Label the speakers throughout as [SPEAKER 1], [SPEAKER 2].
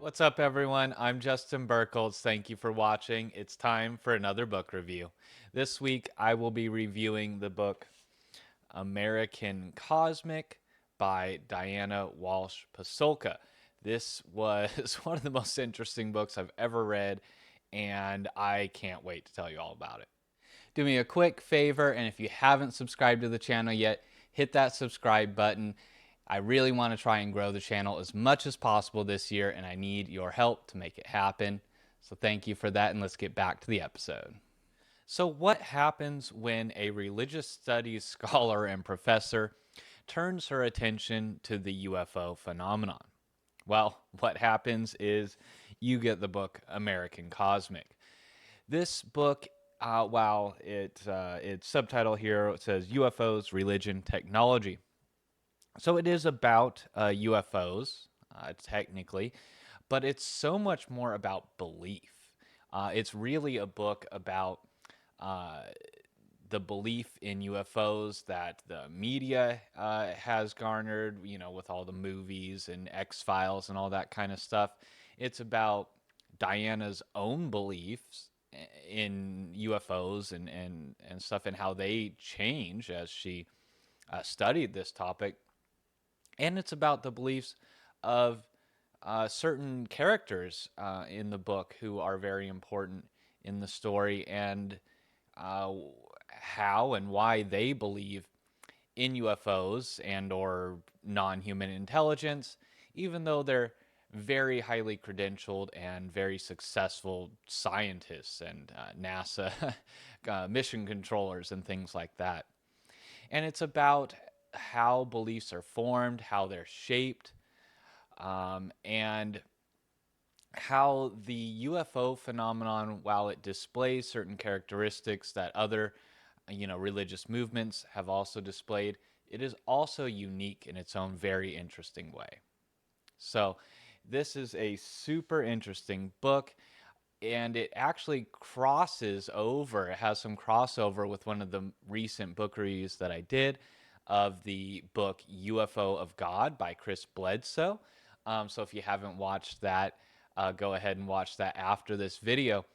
[SPEAKER 1] What's up, everyone? I'm Justin Burkholz. Thank you for watching. It's time for another book review. This week, I will be reviewing the book American Cosmic by Diana Walsh Pasulka. This was one of the most interesting books I've ever read, and I can't wait to tell you all about it. Do me a quick favor, and if you haven't subscribed to the channel yet, hit that subscribe button. I really want to try and grow the channel as much as possible this year, and I need your help to make it happen. So thank you for that, and let's get back to the episode. So, what happens when a religious studies scholar and professor turns her attention to the UFO phenomenon? Well, what happens is you get the book American Cosmic. This book, while its subtitle here says UFOs, Religion, Technology. So it is about UFOs, technically, but it's so much more about belief. It's really a book about uh, the belief in UFOs that the media has garnered, with all the movies and X Files and all that kind of stuff. It's about Diana's own beliefs in UFOs and stuff and how they change as she studied this topic. And it's about the beliefs of certain characters in the book who are very important in the story and uh, how and why they believe in UFOs and or non-human intelligence, even though they're very highly credentialed and very successful scientists and NASA mission controllers and things like that. And it's about how beliefs are formed, how they're shaped, and how the UFO phenomenon, while it displays certain characteristics that other, religious movements have also displayed, it is also unique in its own very interesting way. So, this is a super interesting book, and it actually crosses over. It has some crossover with one of the recent book reviews that I did of the book UFO of God by Chris Bledsoe. So if you haven't watched that, go ahead and watch that after this video.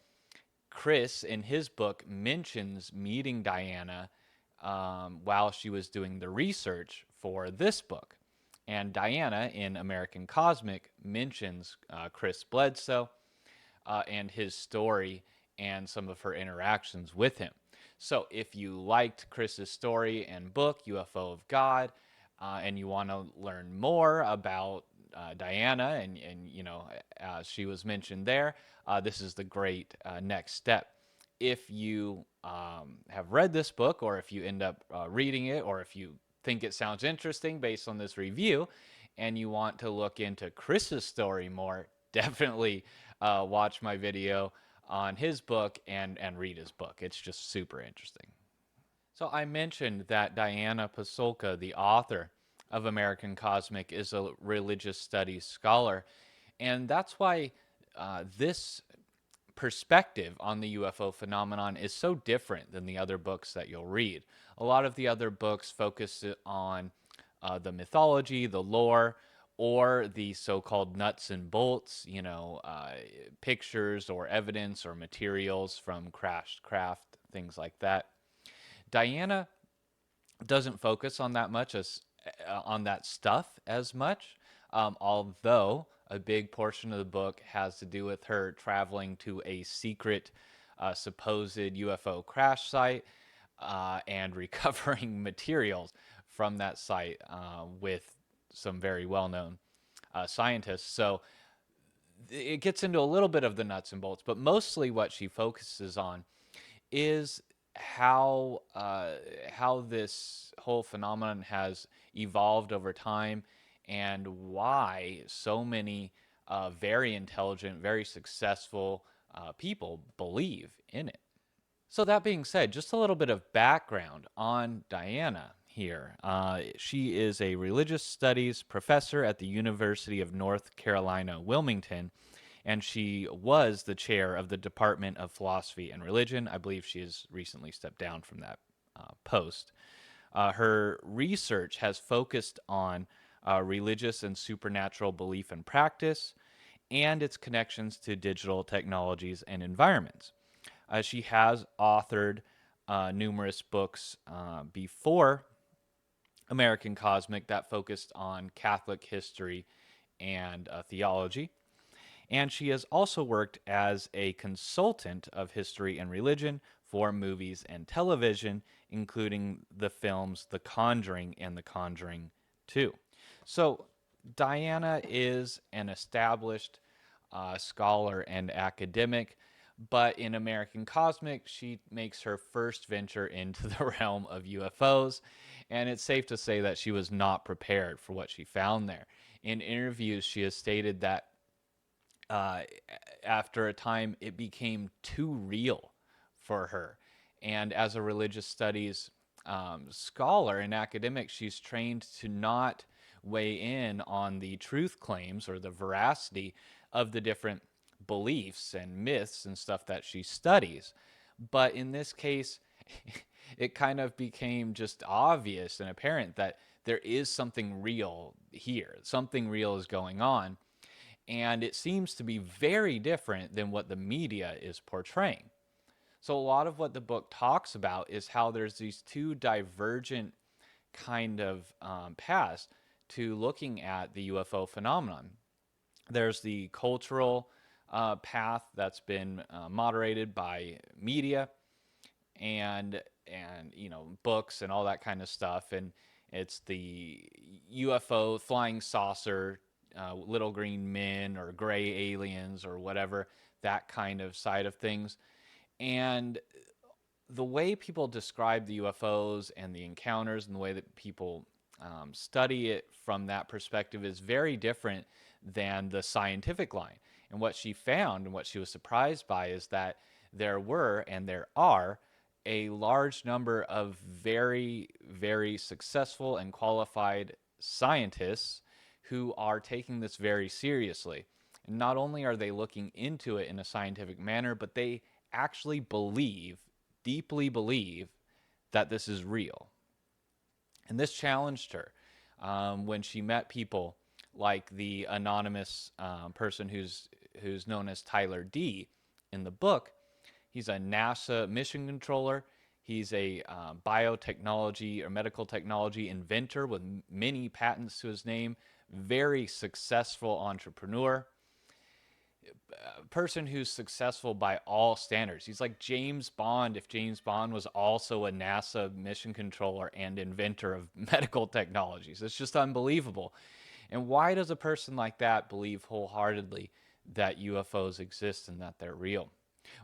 [SPEAKER 1] Chris, in his book, mentions meeting Diana while she was doing the research for this book. And Diana, in American Cosmic, mentions Chris Bledsoe and his story and some of her interactions with him. So if you liked Chris's story and book, UFO of God, and you want to learn more about Diana, and she was mentioned there, this is the great next step. If you have read this book, or if you end up reading it, or if you think it sounds interesting based on this review, and you want to look into Chris's story more, definitely watch my video on his book and read his book. It's just super interesting. So I mentioned that Diana Pasulka, the author of American Cosmic, is a religious studies scholar, and that's why this perspective on the UFO phenomenon is so different than the other books that you'll read. A lot of the other books focus on the mythology, the lore, or the so-called nuts and bolts, pictures or evidence or materials from crashed craft, things like that. Diana doesn't focus on that much as on that stuff as much, although a big portion of the book has to do with her traveling to a secret supposed UFO crash site and recovering materials from that site with some very well-known scientists. So it gets into a little bit of the nuts and bolts, but mostly what she focuses on is how this whole phenomenon has evolved over time and why so many very intelligent, very successful people believe in it. So, that being said, just a little bit of background on Diana here. She is a religious studies professor at the University of North Carolina, Wilmington, and she was the chair of the Department of Philosophy and Religion. I believe she has recently stepped down from that post. Her research has focused on religious and supernatural belief and practice, and its connections to digital technologies and environments. She has authored numerous books before American Cosmic that focused on Catholic history and theology. And she has also worked as a consultant of history and religion for movies and television, including the films The Conjuring and The Conjuring 2. So, Diana is an established scholar and academic, but in American Cosmic, she makes her first venture into the realm of UFOs, and it's safe to say that she was not prepared for what she found there. In interviews, she has stated that uh, after a time, it became too real for her. And as a religious studies scholar and academic, she's trained to not weigh in on the truth claims or the veracity of the different beliefs and myths and stuff that she studies. But in this case, it kind of became just obvious and apparent that there is something real here. Something real is going on, and it seems to be very different than what the media is portraying. So, a lot of what the book talks about is how there's these two divergent kind of paths to looking at the UFO phenomenon. There's the cultural path that's been moderated by media and books and all that kind of stuff, and it's the UFO flying saucer, little green men or gray aliens or whatever, that kind of side of things. And the way people describe the UFOs and the encounters and the way that people study it from that perspective is very different than the scientific line. And what she found and what she was surprised by is that there were and there are a large number of very, very successful and qualified scientists who are taking this very seriously. And not only are they looking into it in a scientific manner, but they actually believe, deeply believe, that this is real. And this challenged her when she met people like the anonymous person who's known as Tyler D in the book. He's a NASA mission controller. He's a biotechnology or medical technology inventor with many patents to his name. Very successful entrepreneur. A person who's successful by all standards. He's like James Bond if James Bond was also a NASA mission controller and inventor of medical technologies. It's just unbelievable. And why does a person like that believe wholeheartedly that UFOs exist and that they're real?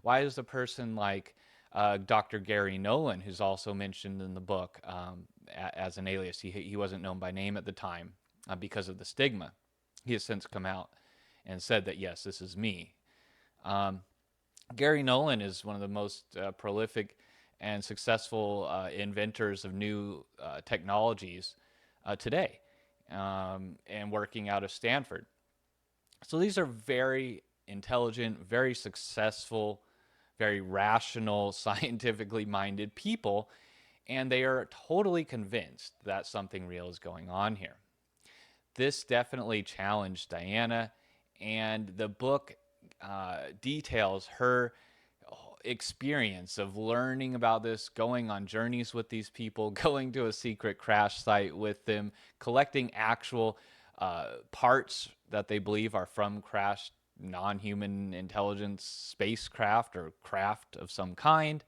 [SPEAKER 1] Why does a person like Dr. Gary Nolan, who's also mentioned in the book as an alias, he wasn't known by name at the time because of the stigma. He has since come out and said that, yes, this is me. Um, Gary Nolan is one of the most prolific and successful inventors of new technologies today, and working out of Stanford. So these are very intelligent, very successful, very rational, scientifically minded people, and they are totally convinced that something real is going on here. This definitely challenged Diana, and the book details her experience of learning about this, going on journeys with these people, going to a secret crash site with them, collecting actual parts that they believe are from crashed non-human intelligence spacecraft or craft of some kind.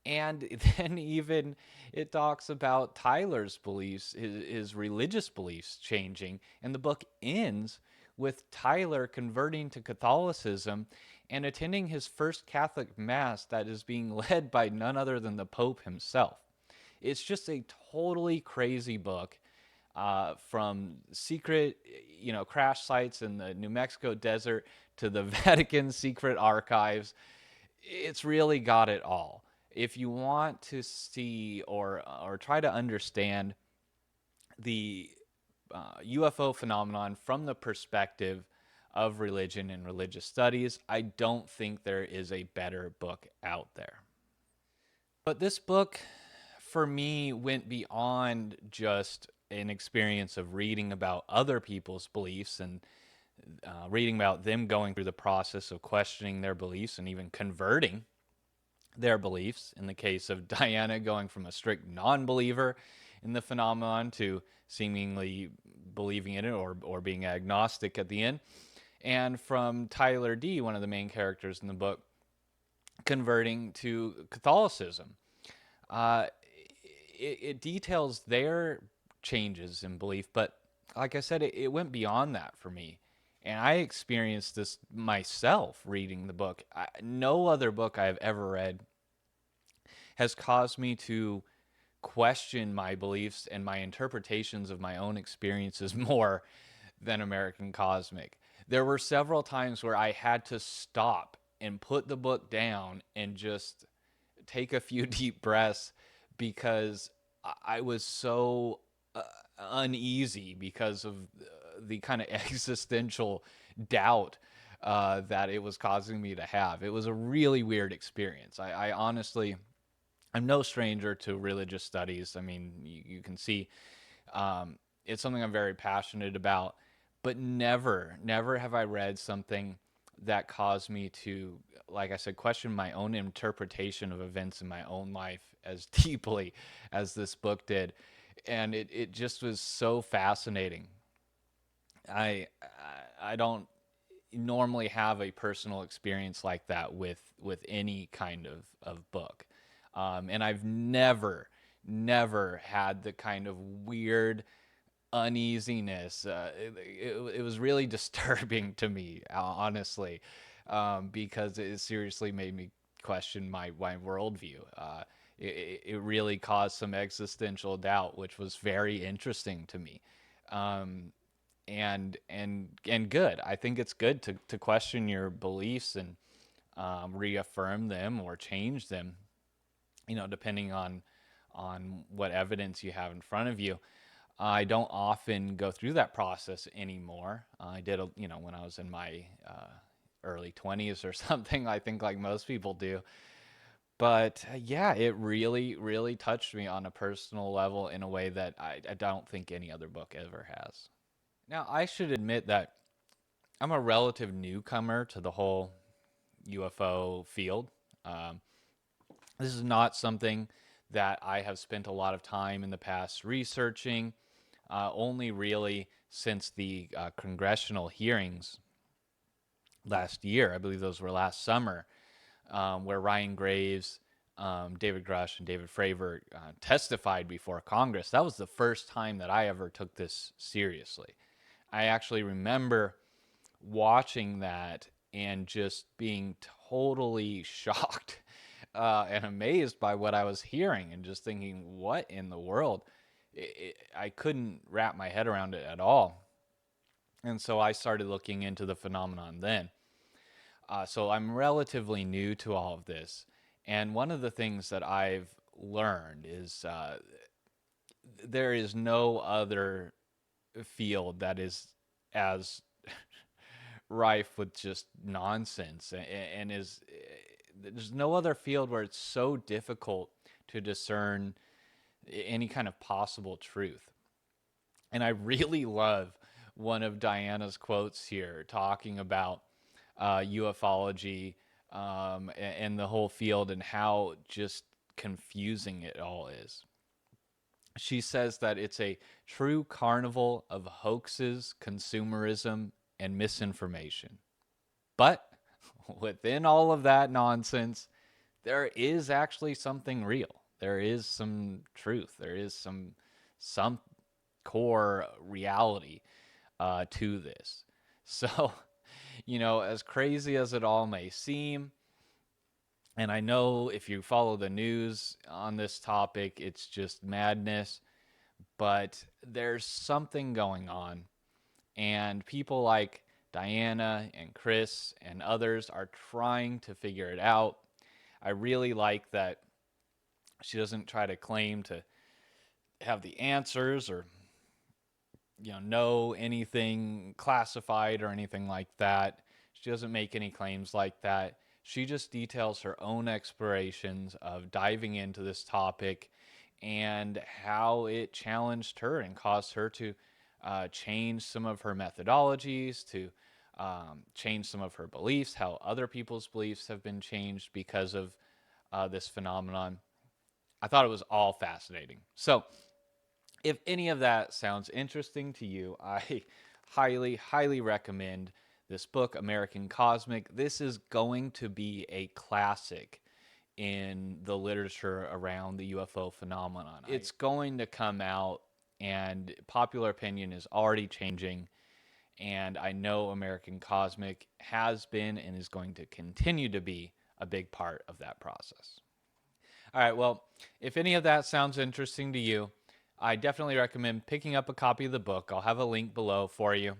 [SPEAKER 1] And then even it talks about Tyler's beliefs, his religious beliefs changing. And the book ends with Tyler converting to Catholicism and attending his first Catholic Mass that is being led by none other than the Pope himself. It's just a totally crazy book. From secret, crash sites in the New Mexico desert to the Vatican secret archives, it's really got it all. If you want to see or try to understand the UFO phenomenon from the perspective of religion and religious studies, I don't think there is a better book out there. But this book, for me, went beyond just an experience of reading about other people's beliefs and reading about them going through the process of questioning their beliefs and even converting their beliefs. In the case of Diana, going from a strict non believer in the phenomenon to seemingly believing in it, or being agnostic at the end. And from Tyler D., one of the main characters in the book, converting to Catholicism. Uh, it details their changes in belief, but like I said, it went beyond that for me. And I experienced this myself reading the book. No other book I've ever read has caused me to question my beliefs and my interpretations of my own experiences more than American Cosmic. There were several times where I had to stop and put the book down and just take a few deep breaths because I was so uneasy because of the kind of existential doubt that it was causing me to have. It was a really weird experience. I honestly, I'm no stranger to religious studies. I mean, you can see it's something I'm very passionate about, but never have I read something that caused me to, like I said, question my own interpretation of events in my own life as deeply as this book did. And it just was so fascinating. I I don't normally have a personal experience like that with any kind of book. And I've never had the kind of weird uneasiness. It was really disturbing to me, honestly, because it seriously made me question my worldview. It really caused some existential doubt, which was very interesting to me. Um, and good. I think it's good to question your beliefs and reaffirm them or change them, depending on what evidence you have in front of you. I don't often go through that process anymore. I did, when I was in my early 20s or something, I think like most people do. But yeah, it really touched me on a personal level in a way that I don't think any other book ever has. Now, I should admit that I'm a relative newcomer to the whole UFO field. Um, this is not something that I have spent a lot of time in the past researching, only really since the congressional hearings last year. I believe those were last summer, where Ryan Graves, David Grush, and David Fravor testified before Congress. That was the first time that I ever took this seriously. I actually remember watching that and just being totally shocked and amazed by what I was hearing and just thinking, what in the world? I couldn't wrap my head around it at all. And so I started looking into the phenomenon then. So I'm relatively new to all of this. And one of the things that I've learned is there is no other field that is as rife with just nonsense and is there's no other field where it's so difficult to discern any kind of possible truth. And I really love one of Diana's quotes here talking about ufology and the whole field and how just confusing it all is. She says that it's a true carnival of hoaxes, consumerism, and misinformation. But within all of that nonsense, there is actually something real. There is some truth. There is some core reality to this. So, as crazy as it all may seem, and I know if you follow the news on this topic, it's just madness, but there's something going on. And people like Diana and Chris and others are trying to figure it out. I really like that she doesn't try to claim to have the answers or know anything classified or anything like that. She doesn't make any claims like that. She just details her own explorations of diving into this topic and how it challenged her and caused her to change some of her methodologies, to changed some of her beliefs, how other people's beliefs have been changed because of this phenomenon. I thought it was all fascinating. So, if any of that sounds interesting to you, I highly, highly recommend this book, American Cosmic. This is going to be a classic in the literature around the UFO phenomenon. It's going to come out, and popular opinion is already changing. And I know American Cosmic has been and is going to continue to be a big part of that process. All right, well, if any of that sounds interesting to you, I definitely recommend picking up a copy of the book. I'll have a link below for you.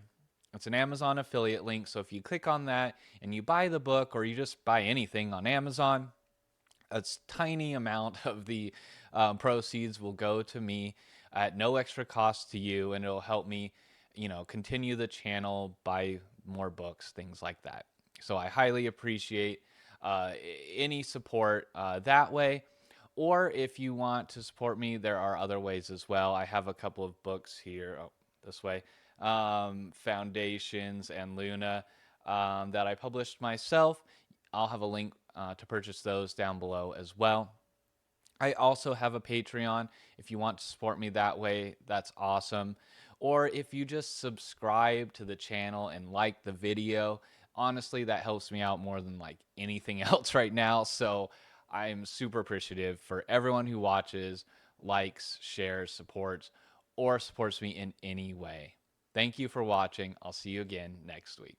[SPEAKER 1] It's an Amazon affiliate link, so if you click on that and you buy the book or you just buy anything on Amazon, a tiny amount of the proceeds will go to me at no extra cost to you, and it'll help me, continue the channel, buy more books, things like that. So I highly appreciate uh, any support that way. Or if you want to support me, there are other ways as well. I have a couple of books here, this way, Foundations and Luna, that I published myself. I'll have a link to purchase those down below as well. I also have a Patreon. If you want to support me that way, that's awesome. Or if you just subscribe to the channel and like the video, honestly, that helps me out more than like anything else right now. So I'm super appreciative for everyone who watches, likes, shares, supports, or supports me in any way. Thank you for watching. I'll see you again next week.